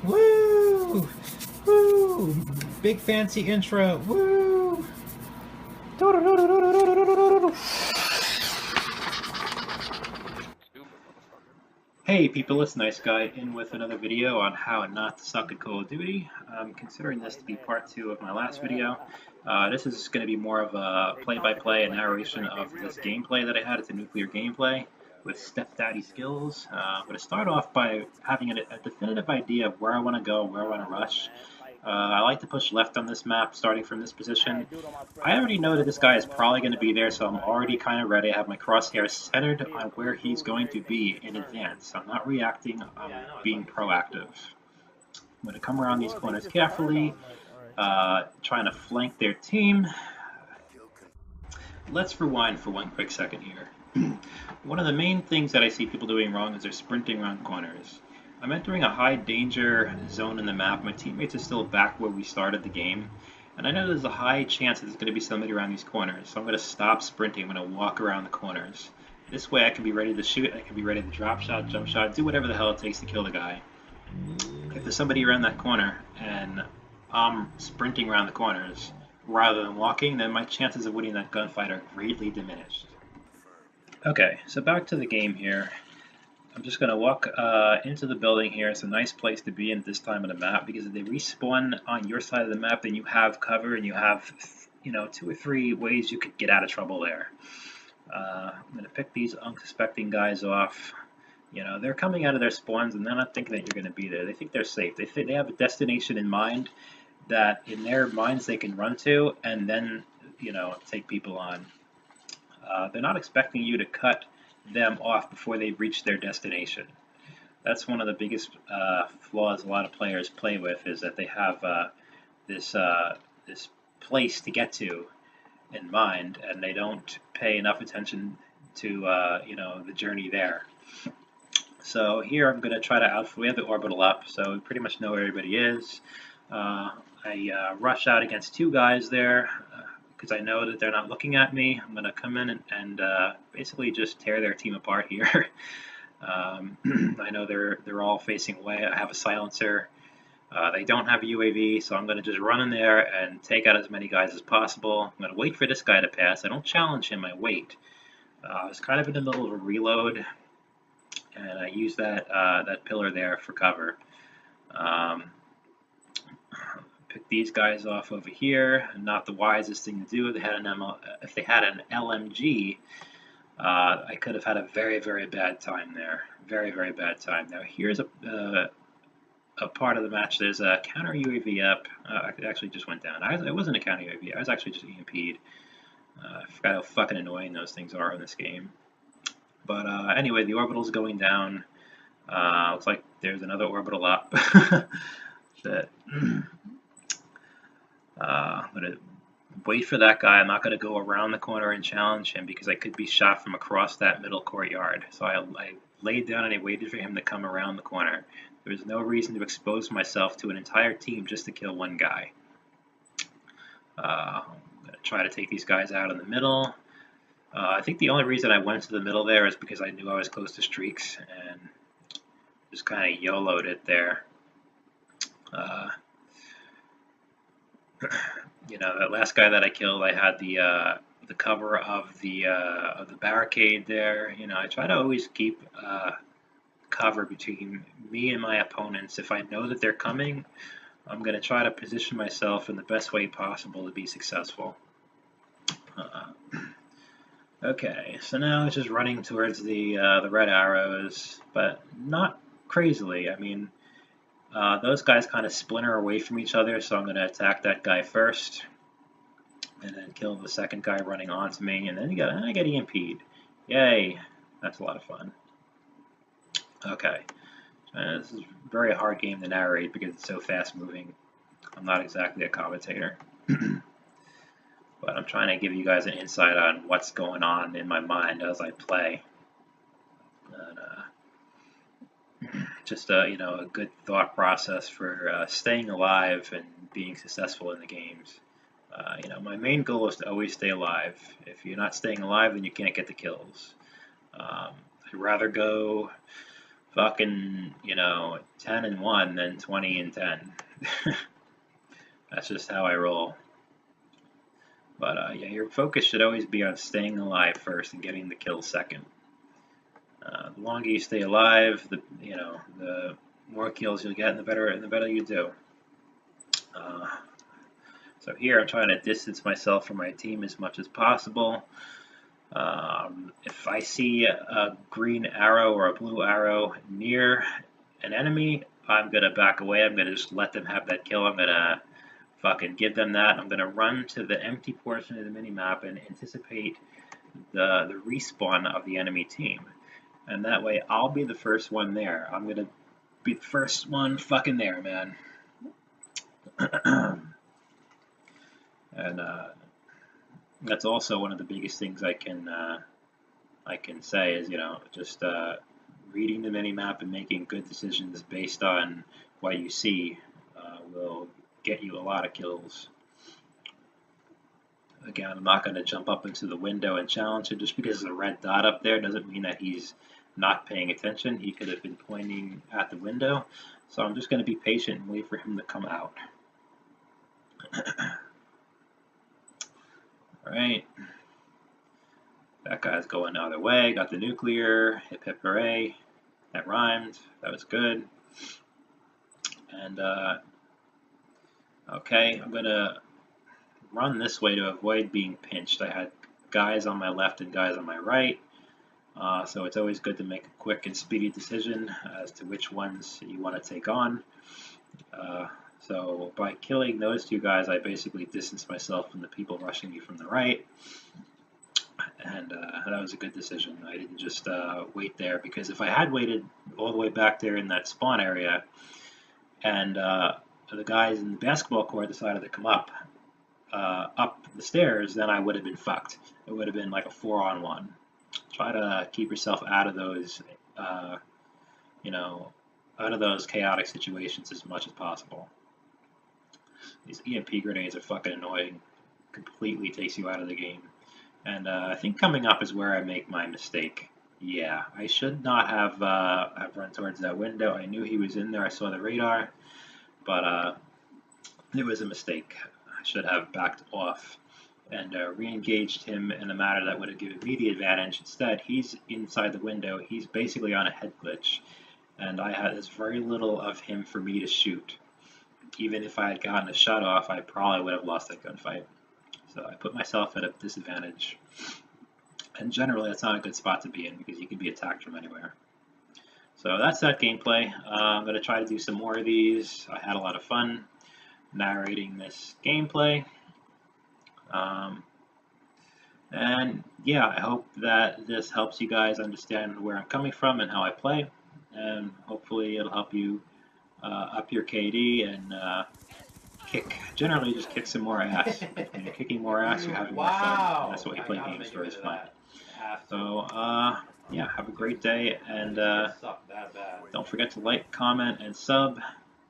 Woo! Woo! Big fancy intro. Woo! Hey people, it's Nice Guy in with another video on how not to suck at Call of Duty. I'm considering this to be part 2 of my last video. This is going to be more of a play-by-play and narration of this gameplay that I had. It's a nuclear gameplay with stepdaddy skills. I'm going to start off by having a definitive idea of where I want to go, where I want to rush. I like to push left on this map, starting from this position. I already know that this guy is probably going to be there, so I'm already kind of ready. I have my crosshairs centered on where he's going to be in advance. I'm not reacting, I'm being proactive. I'm going to come around these corners carefully, trying to flank their team. Let's rewind for one quick second here. One of the main things that I see people doing wrong is they're sprinting around corners. I'm entering a high danger zone in the map. My teammates are still back where we started the game. And I know there's a high chance that there's going to be somebody around these corners. So I'm going to stop sprinting. I'm going to walk around the corners. This way I can be ready to shoot. I can be ready to drop shot, jump shot, do whatever the hell it takes to kill the guy. If there's somebody around that corner and I'm sprinting around the corners rather than walking, then my chances of winning that gunfight are greatly diminished. Okay, so back to the game here. I'm just going to walk into the building here. It's a nice place to be in this time of the map because if they respawn on your side of the map, then you have cover and you have, 2 or 3 ways you could get out of trouble there. I'm going to pick these unsuspecting guys off. They're coming out of their spawns and they're not thinking that you're going to be there. They think they're safe. They think they have a destination in mind that in their minds they can run to and then, take people on. They're not expecting you to cut them off before they reach their destination. That's one of the biggest flaws a lot of players play with, is that they have this place to get to in mind, and they don't pay enough attention to the journey there. So here I'm going to try to we have the orbital up, so we pretty much know where everybody is. I rush out against 2 guys there. Because I know that they're not looking at me. I'm going to come in and basically just tear their team apart here. I know they're all facing away. I have a silencer. They don't have a UAV, so I'm going to just run in there and take out as many guys as possible. I'm going to wait for this guy to pass. I don't challenge him, I wait. I was kind of in the middle of a reload, and I use that pillar there for cover. Pick these guys off over here. Not the wisest thing to do. If they had an LMG, I could have had a very, very bad time there. Very, very bad time. Now here's a part of the match. There's a counter UAV up. It actually just went down. It wasn't a counter UAV. I was actually just EMP'd. I forgot how fucking annoying those things are in this game. But anyway, the orbital's going down. Looks like there's another orbital up. Shit. I'm going to wait for that guy. I'm not going to go around the corner and challenge him because I could be shot from across that middle courtyard. So I laid down and I waited for him to come around the corner. There was no reason to expose myself to an entire team just to kill one guy. I'm going to try to take these guys out in the middle. I think the only reason I went to the middle there is because I knew I was close to streaks and just kind of YOLO'd it there. That last guy that I killed, I had the cover of the barricade there. I try to always keep cover between me and my opponents. If I know that they're coming, I'm going to try to position myself in the best way possible to be successful. Okay, so now it's just running towards the red arrows, but not crazily. I mean, those guys kind of splinter away from each other, so I'm going to attack that guy first, and then kill the second guy running onto me, and then I get EMP'd. Yay! That's a lot of fun. Okay, this is a very hard game to narrate because it's so fast moving. I'm not exactly a commentator, but I'm trying to give you guys an insight on what's going on in my mind as I play. And, just a good thought process for staying alive and being successful in the games. My main goal is to always stay alive. If you're not staying alive, then you can't get the kills. I'd rather go fucking, 10-1 than 20-10. That's just how I roll. But yeah, your focus should always be on staying alive first and getting the kill second. The longer you stay alive, the more kills you'll get, and the better you do. So here I'm trying to distance myself from my team as much as possible. If I see a green arrow or a blue arrow near an enemy, I'm going to back away. I'm going to just let them have that kill. I'm going to fucking give them that. I'm going to run to the empty portion of the minimap and anticipate the respawn of the enemy team. And that way I'll be the first one there. I'm going to be the first one fucking there, man. And that's also one of the biggest things I can say is, just reading the minimap and making good decisions based on what you see will get you a lot of kills. Again, I'm not going to jump up into the window and challenge him. Just because there's a red dot up there doesn't mean that he's not paying attention. He could have been pointing at the window. So I'm just going to be patient and wait for him to come out. Alright. That guy's going the other way. Got the nuclear. Hip hip hooray. That rhymed. That was good. And, okay, I'm going to run this way to avoid being pinched. I had guys on my left and guys on my right. So it's always good to make a quick and speedy decision as to which ones you want to take on. So by killing those two guys, I basically distanced myself from the people rushing me from the right. And that was a good decision. I didn't just wait there, because if I had waited all the way back there in that spawn area and the guys in the basketball court decided to come up the stairs, then I would have been fucked. It would have been like a 4-on-1. Try to keep yourself out of those, out of those chaotic situations as much as possible. These EMP grenades are fucking annoying. Completely takes you out of the game. And I think coming up is where I make my mistake. Yeah, I should not have run towards that window. I knew he was in there. I saw the radar, but it was a mistake. I should have backed off and re-engaged him in a manner that would have given me the advantage. Instead, he's inside the window. He's basically on a head glitch, and I had there's very little of him for me to shoot. Even if I had gotten a shot off, I probably would have lost that gunfight. So I put myself at a disadvantage. And generally, that's not a good spot to be in, because you can be attacked from anywhere. So that's that gameplay. I'm going to try to do some more of these. I had a lot of fun narrating this gameplay. And yeah, I hope that this helps you guys understand where I'm coming from and how I play. And hopefully it'll help you up your KD and generally just kick some more ass. When you're kicking more ass, you're having more fun. And that's what you play games for, is fun. So, yeah, have a great day, and don't forget to like, comment, and sub,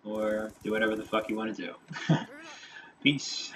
or do whatever the fuck you want to do. Peace.